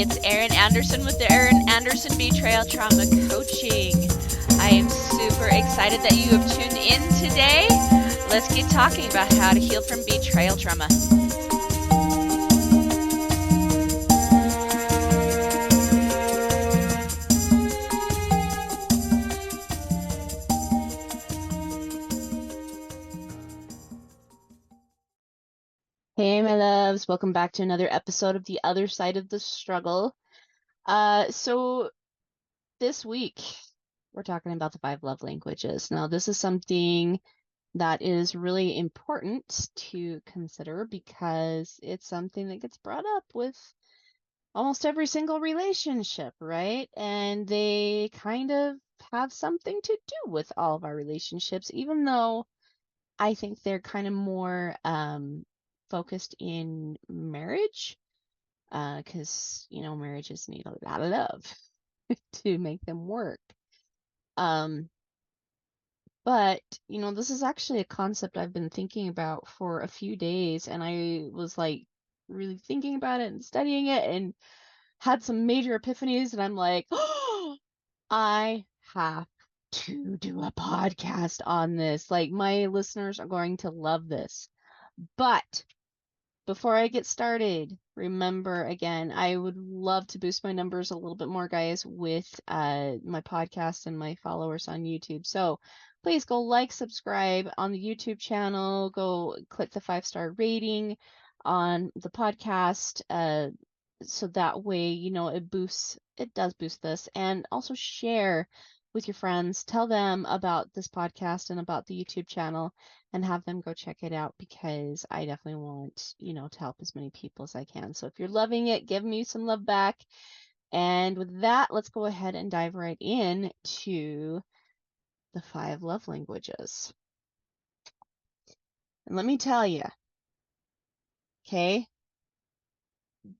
It's Erin Anderson with the Erin Anderson Betrayal Trauma Coaching. I am super excited that you have tuned in today. Let's get talking about how to heal from betrayal trauma. Hey, my loves. Welcome back to another episode of The Other Side of the Struggle. So this week, we're talking about the 5 love languages. Now, this is something that is really important to consider because it's something that gets brought up with almost every single relationship, right? And they kind of have something to do with all of our relationships, even though I think they're kind of more focused in marriage, because marriages need a lot of love to make them work. But this is actually a concept I've been thinking about for a few days, and I was like really thinking about it and studying it and had some major epiphanies, and I'm like, oh, I have to do a podcast on this. Like, my listeners are going to love this. But before I get started, remember again, I would love to boost my numbers a little bit more, guys, with my podcast and my followers on YouTube. So please go like, subscribe on the YouTube channel, go click the 5-star rating on the podcast, so that way, it does boost this, and also share with your friends, tell them about this podcast and about the YouTube channel, and have them go check it out, because I definitely want, to help as many people as I can. So if you're loving it, give me some love back. And with that, let's go ahead and dive right in to the 5 love languages. And let me tell you, okay,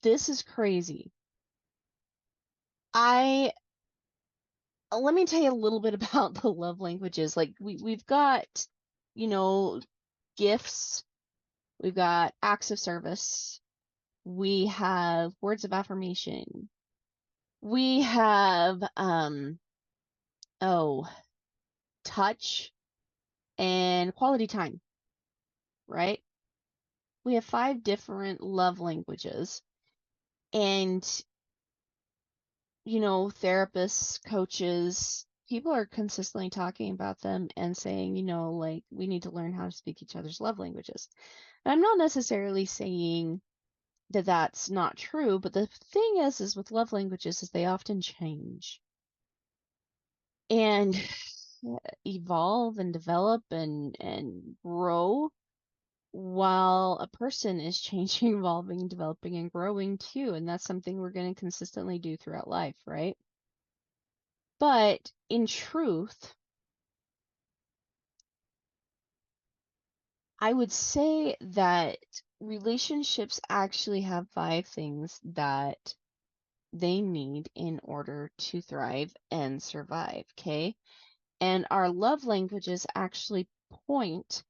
this is crazy. Let me tell you a little bit about the love languages. Like we've got, gifts, we've got acts of service, we have words of affirmation, we have touch and quality time, right? We have 5 different love languages, and therapists, coaches, people are consistently talking about them and saying, like, we need to learn how to speak each other's love languages. And I'm not necessarily saying that that's not true, but the thing is with love languages is they often change and evolve and develop and grow while a person is changing, evolving, developing, and growing too. And that's something we're going to consistently do throughout life, right? But in truth, I would say that relationships actually have 5 things that they need in order to thrive and survive, okay? And our love languages actually point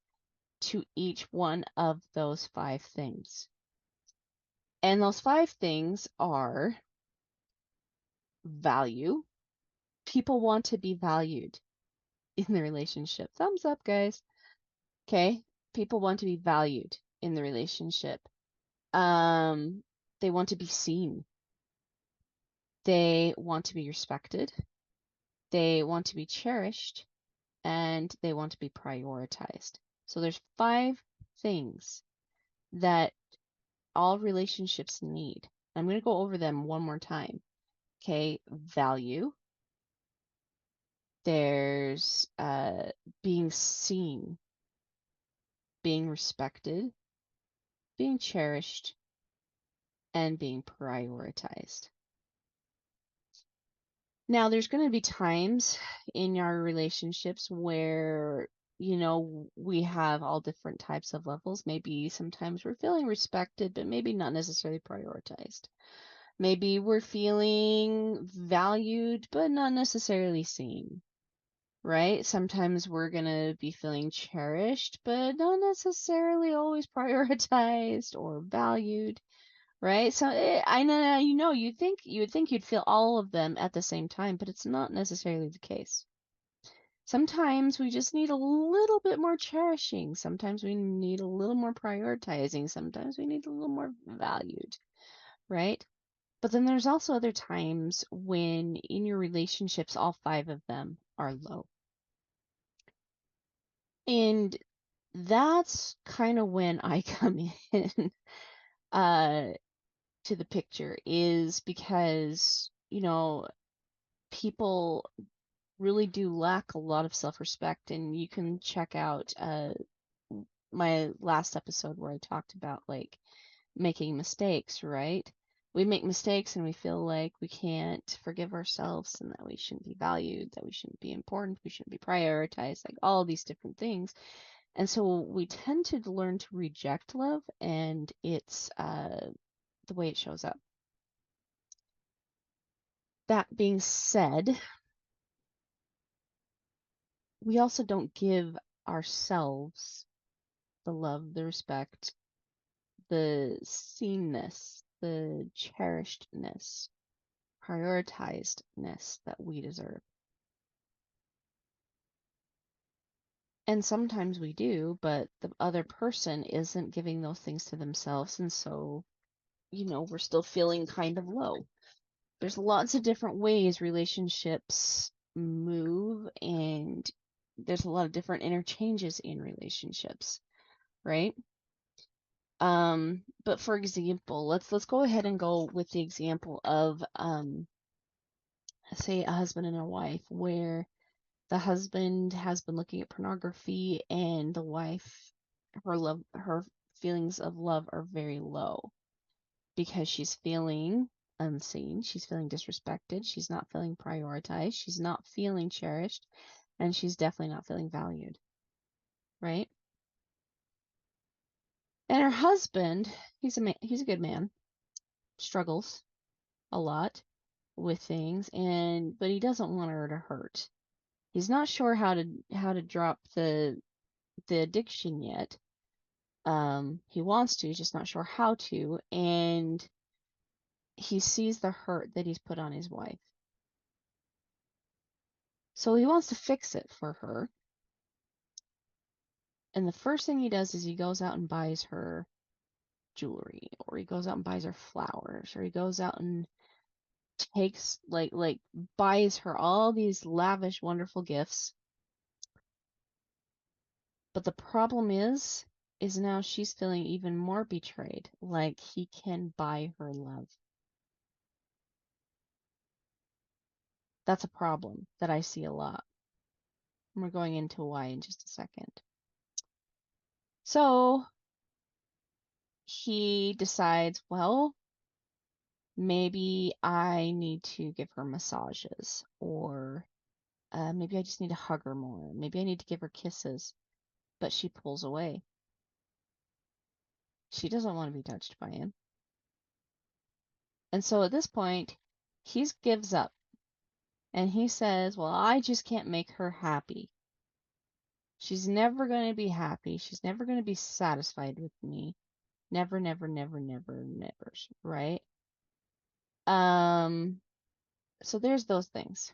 to each one of those 5 things. And those 5 things are value. People want to be valued in the relationship. Thumbs up, guys. Okay? People want to be valued in the relationship. They want to be seen. They want to be respected. They want to be cherished, and they want to be prioritized. So there's 5 things that all relationships need. I'm going to go over them one more time. Okay, value. There's being seen, being respected, being cherished, and being prioritized. Now, there's going to be times in our relationships where, we have all different types of levels. Maybe sometimes we're feeling respected, but maybe not necessarily prioritized. Maybe we're feeling valued, but not necessarily seen, right? Sometimes we're going to be feeling cherished, but not necessarily always prioritized or valued. right? So I know you would think you'd feel all of them at the same time, but it's not necessarily the case. Sometimes we just need a little bit more cherishing. Sometimes we need a little more prioritizing. Sometimes we need a little more valued, right? But then there's also other times when in your relationships, all five of them are low. And that's kind of when I come in uh, to the picture, is because, people really do lack a lot of self-respect. And you can check out my last episode where I talked about like making mistakes, right? We make mistakes and we feel like we can't forgive ourselves and that we shouldn't be valued, that we shouldn't be important, we shouldn't be prioritized, like all these different things. And so we tend to learn to reject love, and it's the way it shows up. That being said, we also don't give ourselves the love, the respect, the seenness, the cherishedness, prioritizedness that we deserve. And sometimes we do, but the other person isn't giving those things to themselves. And so, we're still feeling kind of low. There's lots of different ways relationships move, and there's a lot of different interchanges in relationships, right? But for example, let's go ahead and go with the example of say a husband and a wife, where the husband has been looking at pornography and the wife, her feelings of love are very low because she's feeling unseen, she's feeling disrespected, she's not feeling prioritized, she's not feeling cherished, and she's definitely not feeling valued, right? And her husband, he's a good man, struggles a lot with things, but he doesn't want her to hurt. He's not sure how to drop the addiction yet. He wants to, he's just not sure how to, and he sees the hurt that he's put on his wife. So he wants to fix it for her. And the first thing he does is he goes out and buys her jewelry, or he goes out and buys her flowers, or he goes out and takes like buys her all these lavish, wonderful gifts. But the problem is now she's feeling even more betrayed, like he can buy her love. That's a problem that I see a lot. We're going into why in just a second. So he decides, well, maybe I need to give her massages, or maybe I just need to hug her more. Maybe I need to give her kisses. But she pulls away. She doesn't want to be touched by him. And so at this point, he gives up and he says, well, I just can't make her happy. She's never going to be happy. She's never going to be satisfied with me. Never, never, never, never, never, right? So there's those things.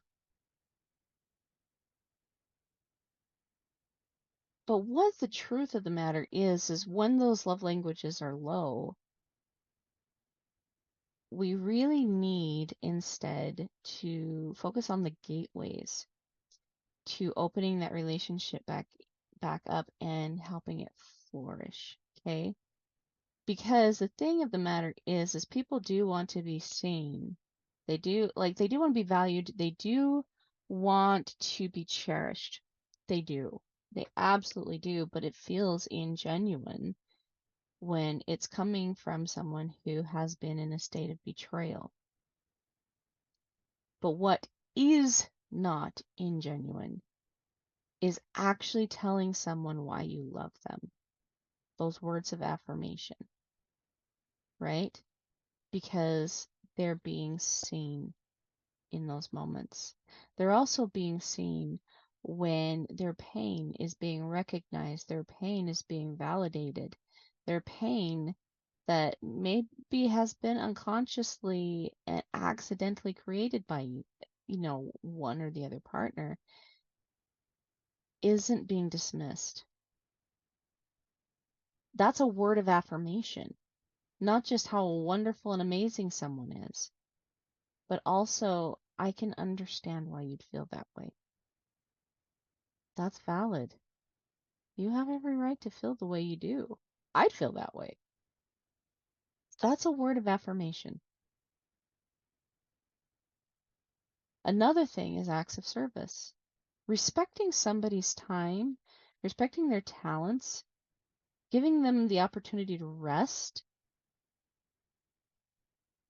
But what the truth of the matter is when those love languages are low, we really need instead to focus on the gateways to opening that relationship back up and helping it flourish, okay? Because the thing of the matter is people do want to be seen. They do want to be valued. They do want to be cherished. They do. They absolutely do, but it feels ingenuine when it's coming from someone who has been in a state of betrayal. But what is not ingenuine is actually telling someone why you love them. Those words of affirmation, right? Because they're being seen in those moments. They're also being seen when their pain is being recognized, their pain is being validated, their pain that maybe has been unconsciously and accidentally created by one or the other partner isn't being dismissed. That's a word of affirmation, not just how wonderful and amazing someone is, but also I can understand why you'd feel that way. That's valid. You have every right to feel the way you do. I'd feel that way. That's a word of affirmation. Another thing is acts of service. Respecting somebody's time, respecting their talents, giving them the opportunity to rest,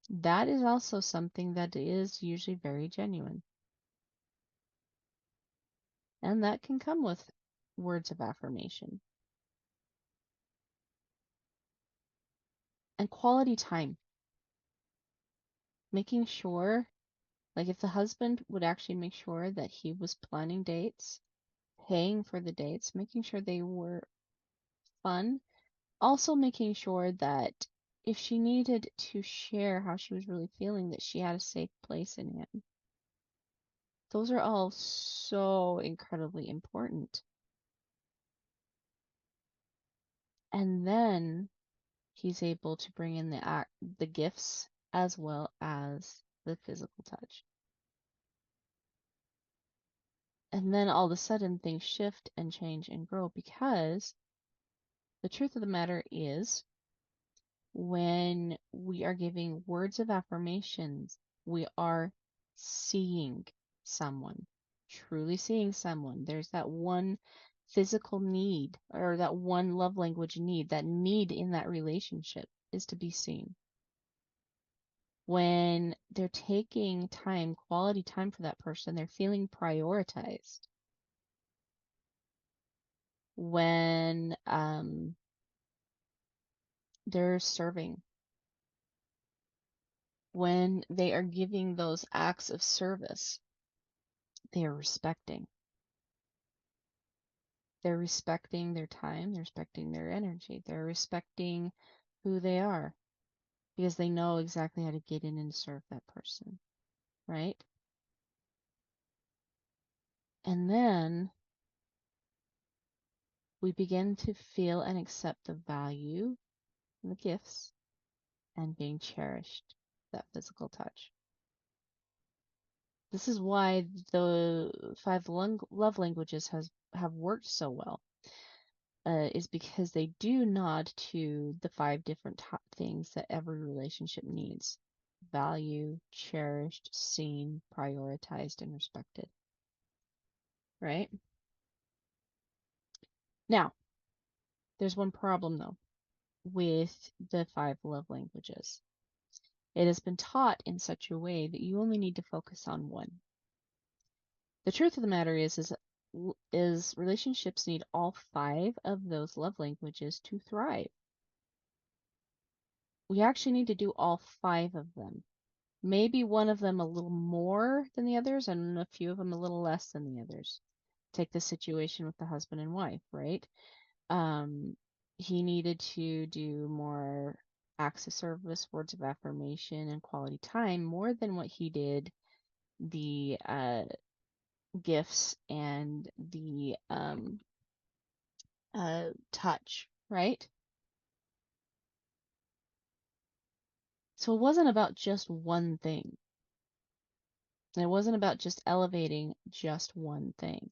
that is also something that is usually very genuine. And that can come with words of affirmation. And quality time. Making sure, like if the husband would actually make sure that he was planning dates, paying for the dates, making sure they were fun, also making sure that if she needed to share how she was really feeling, that she had a safe place in him. Those are all so incredibly important. And then he's able to bring in the gifts as well as the physical touch. And then all of a sudden things shift and change and grow, because the truth of the matter is, when we are giving words of affirmations, we are seeing someone, truly seeing someone. There's that one physical need, or that one love language need. That need in that relationship is to be seen. When they're taking time, quality time for that person, they're feeling prioritized. When they're serving, when they are giving those acts of service, they are respecting. They're respecting their time, they're respecting their energy, they're respecting who they are, because they know exactly how to get in and serve that person, right? And then we begin to feel and accept the value and the gifts and being cherished, that physical touch. This is why the five love languages have worked so well, is because they do nod to the five different things that every relationship needs: value, cherished, seen, prioritized, and respected. Right? Now, there's one problem though with the five love languages. It has been taught in such a way that you only need to focus on one. The truth of the matter is relationships need all five of those love languages to thrive. We actually need to do all five of them. Maybe one of them a little more than the others, and a few of them a little less than the others. Take the situation with the husband and wife, right? He needed to do more acts of service, words of affirmation, and quality time more than what he did the gifts and the touch, right? So it wasn't about just one thing. It wasn't about just elevating just one thing.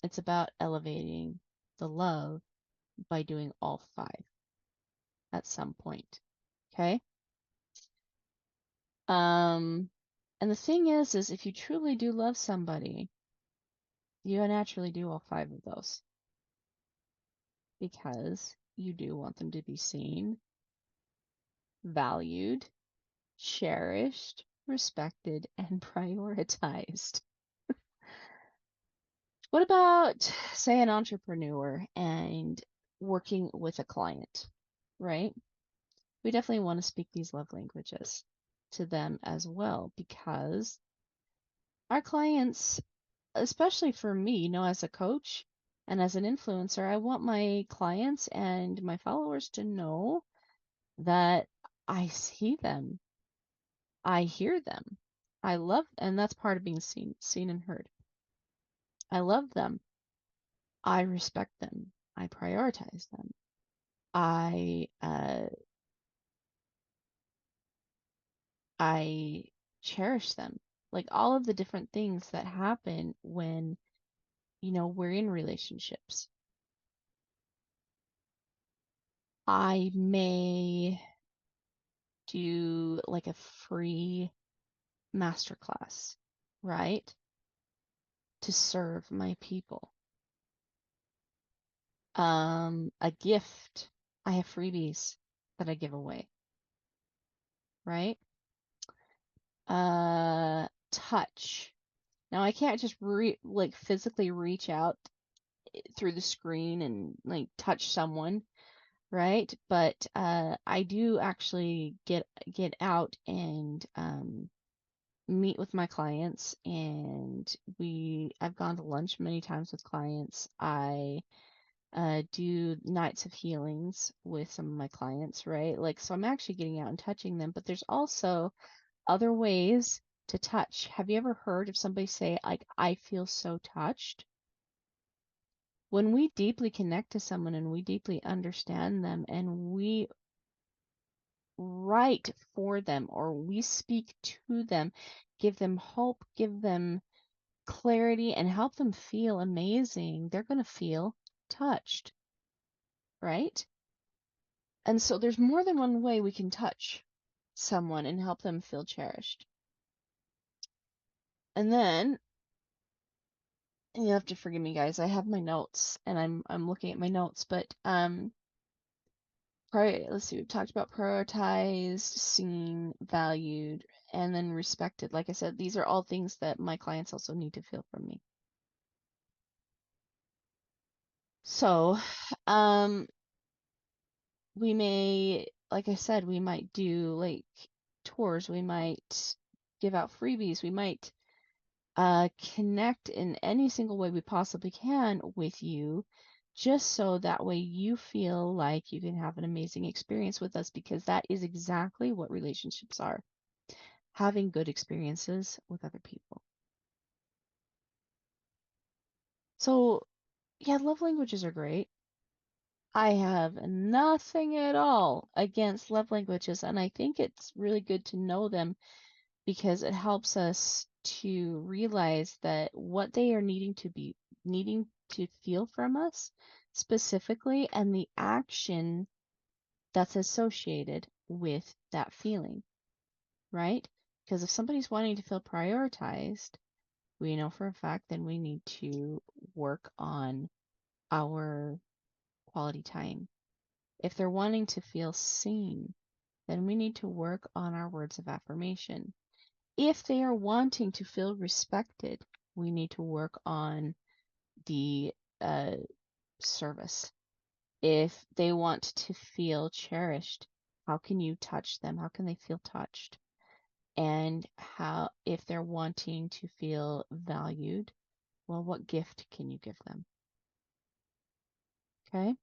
It's about elevating the love by doing all five at some point. Okay? And the thing is if you truly do love somebody, you naturally do all five of those, because you do want them to be seen, valued, cherished, respected, and prioritized. What about, say, an entrepreneur and working with a client, right? We definitely want to speak these love languages to them as well, because our clients, especially for me, as a coach And as an influencer, I want my clients and my followers to know that I see them, I hear them, I love, and that's part of being seen and heard. I love them, I respect them, I prioritize them, I cherish them. Like all of the different things that happen when, we're in relationships. I may do like a free masterclass, right? To serve my people. A gift. I have freebies that I give away, right? Touch. Now I can't just like physically reach out through the screen and like touch someone, right? But I do actually get out and meet with my clients, and I've gone to lunch many times with clients. I do nights of healings with some of my clients, right? Like, so I'm actually getting out and touching them, but there's also other ways to touch. Have you ever heard of somebody say, like, I feel so touched? When we deeply connect to someone and we deeply understand them and we write for them or we speak to them, give them hope, give them clarity, and help them feel amazing, they're going to feel touched, right? And so there's more than one way we can touch someone and help them feel cherished. And then you have to forgive me, guys. I have my notes and I'm looking at my notes, but let's see, we've talked about prioritized, seen, valued, and then respected. Like I said, these are all things that my clients also need to feel from me. So, we may, like I said, we might do like tours, we might give out freebies, we might connect in any single way we possibly can with you, just so that way you feel like you can have an amazing experience with us, because that is exactly what relationships are. Having good experiences with other people. So, yeah, love languages are great. I have nothing at all against love languages, and I think it's really good to know them because it helps us to realize that what they are needing to feel from us specifically, and the action that's associated with that feeling, right? Because if somebody's wanting to feel prioritized, we know for a fact then we need to work on our quality time. If they're wanting to feel seen, then we need to work on our words of affirmation. If they are wanting to feel respected, we need to work on the service. If they want to feel cherished, how can you touch them? How can they feel touched? And if they're wanting to feel valued, well, what gift can you give them? Okay.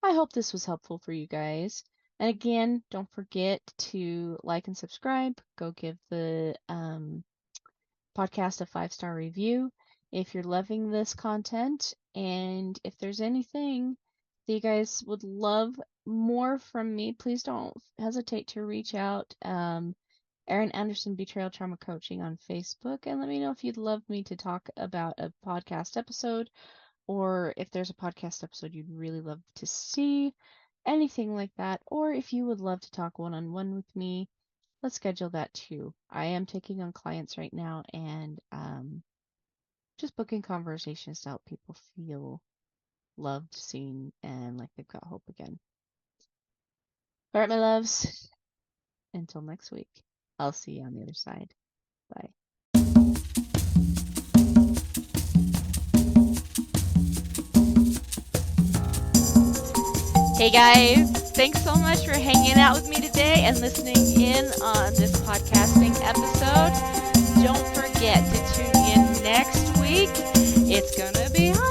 I hope this was helpful for you guys. And again, don't forget to like and subscribe. Go give the podcast a 5-star review if you're loving this content. And if there's anything that you guys would love more from me, please don't hesitate to reach out. Erin Anderson Betrayal Trauma Coaching on Facebook, and let me know if you'd love me to talk about a podcast episode, or if there's a podcast episode you'd really love to see, anything like that, or if you would love to talk one-on-one with me, let's schedule that too. I am taking on clients right now and just booking conversations to help people feel loved, seen, and like they've got hope again. All right, my loves. Until next week, I'll see you on the other side. Bye. Hey guys, thanks so much for hanging out with me today and listening in on this podcasting episode. Don't forget to tune in next week. It's gonna be awesome.